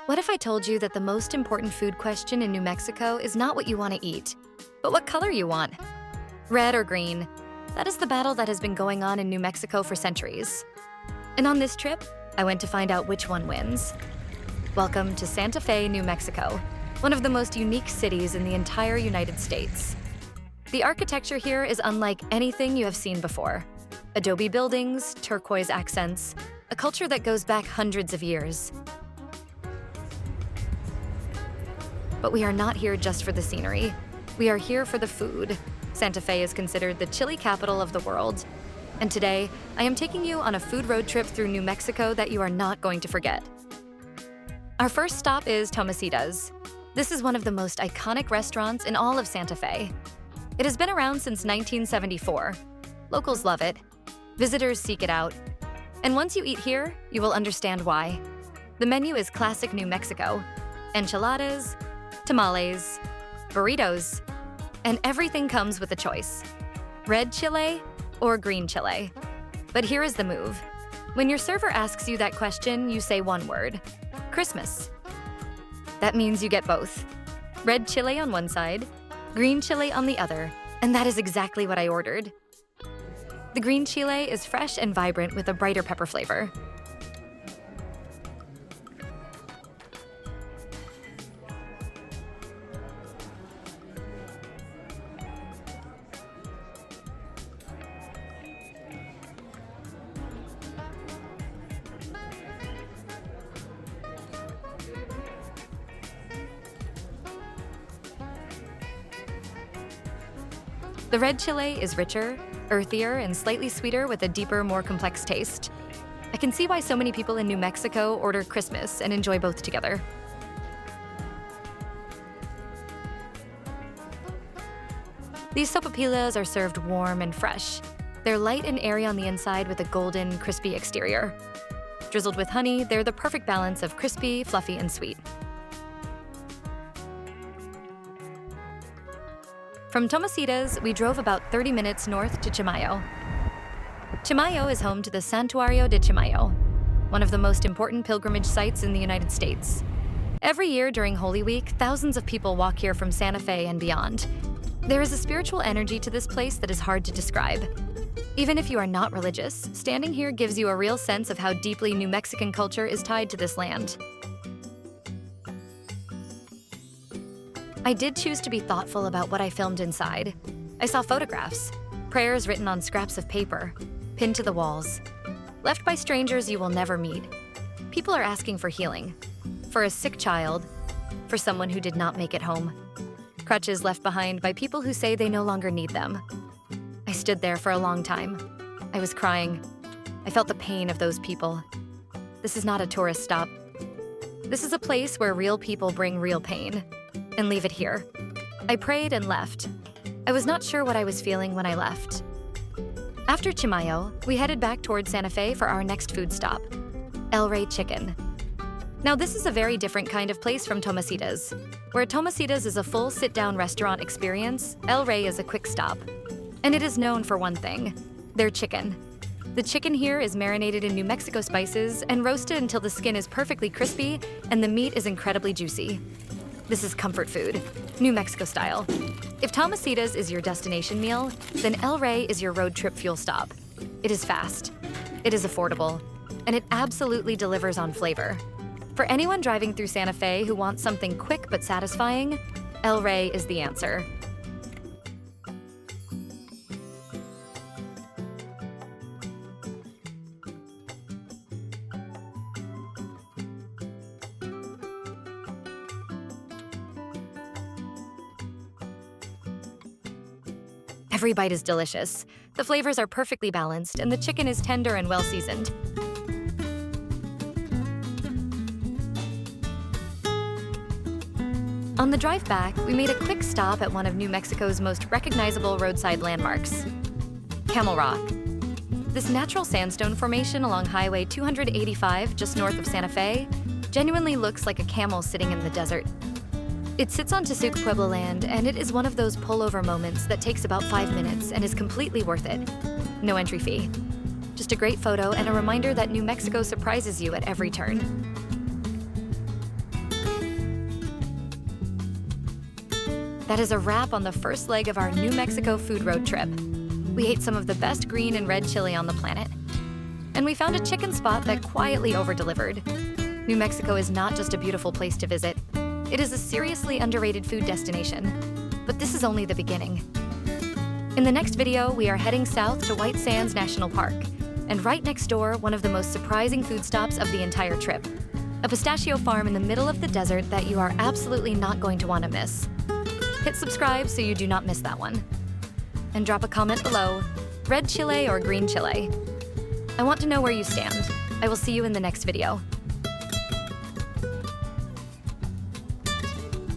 What if I told you that the most important food question in New Mexico is not what you want to eat, but what color you want? Red or green? That is the battle that has been going on in New Mexico for centuries. And on this trip, I went to find out which one wins. Welcome to Santa Fe, New Mexico, one of the most unique cities in the entire United States. The architecture here is unlike anything you have seen before. Adobe buildings, turquoise accents, a culture that goes back hundreds of years. But we are not here just for the scenery. We are here for the food. Santa Fe is considered the chili capital of the world. And today, I am taking you on a food road trip through New Mexico that you are not going to forget. Our first stop is Tomasita's. This is one of the most iconic restaurants in all of Santa Fe. It has been around since 1974. Locals love it. Visitors seek it out. And once you eat here, you will understand why. The menu is classic New Mexico. Enchiladas, tamales, burritos, and everything comes with a choice. Red chile or green chile. But here is the move. When your server asks you that question, you say one word: Christmas. That means you get both. Red chile on one side, green chile on the other, and that is exactly what I ordered. The green chile is fresh and vibrant with a brighter pepper flavor. The red chile is richer, earthier, and slightly sweeter with a deeper, more complex taste. I can see why so many people in New Mexico order Christmas and enjoy both together. These sopapillas are served warm and fresh. They're light and airy on the inside with a golden, crispy exterior. Drizzled with honey, they're the perfect balance of crispy, fluffy, and sweet. From Tomasita's, we drove about 30 minutes north to Chimayo. Chimayo is home to the Santuario de Chimayo, one of the most important pilgrimage sites in the United States. Every year during Holy Week, thousands of people walk here from Santa Fe and beyond. There is a spiritual energy to this place that is hard to describe. Even if you are not religious, standing here gives you a real sense of how deeply New Mexican culture is tied to this land. I did choose to be thoughtful about what I filmed inside. I saw photographs, prayers written on scraps of paper, pinned to the walls, left by strangers you will never meet. People are asking for healing, for a sick child, for someone who did not make it home. Crutches left behind by people who say they no longer need them. I stood there for a long time. I was crying. I felt the pain of those people. This is not a tourist stop. This is a place where real people bring real pain. And leave it here. I prayed and left. I was not sure what I was feeling when I left. After Chimayo, we headed back toward Santa Fe for our next food stop, Rey Chicken. Now this is a very different kind of place from Tomasita's. Where Tomasita's is a full sit-down restaurant experience, Rey is a quick stop. And it is known for one thing: their chicken. The chicken here is marinated in New Mexico spices and roasted until the skin is perfectly crispy and the meat is incredibly juicy. This is comfort food, New Mexico style. If Tomasita's is your destination meal, then Rey is your road trip fuel stop. It is fast, it is affordable, and it absolutely delivers on flavor. For anyone driving through Santa Fe who wants something quick but satisfying, Rey is the answer. Every bite is delicious. The flavors are perfectly balanced, and the chicken is tender and well-seasoned. On the drive back, we made a quick stop at one of New Mexico's most recognizable roadside landmarks, Camel Rock. This natural sandstone formation along Highway 285, just north of Santa Fe, genuinely looks like a camel sitting in the desert. It sits on Tesuque Pueblo land, and it is one of those pullover moments that takes about 5 minutes and is completely worth it. No entry fee. Just a great photo and a reminder that New Mexico surprises you at every turn. That is a wrap on the first leg of our New Mexico food road trip. We ate some of the best green and red chili on the planet. And we found a chicken spot that quietly over-delivered. New Mexico is not just a beautiful place to visit. It is a seriously underrated food destination. But this is only the beginning. In the next video, we are heading south to White Sands National Park. And right next door, one of the most surprising food stops of the entire trip. A pistachio farm in the middle of the desert that you are absolutely not going to want to miss. Hit subscribe so you do not miss that one. And drop a comment below, red chile or green chile. I want to know where you stand. I will see you in the next video.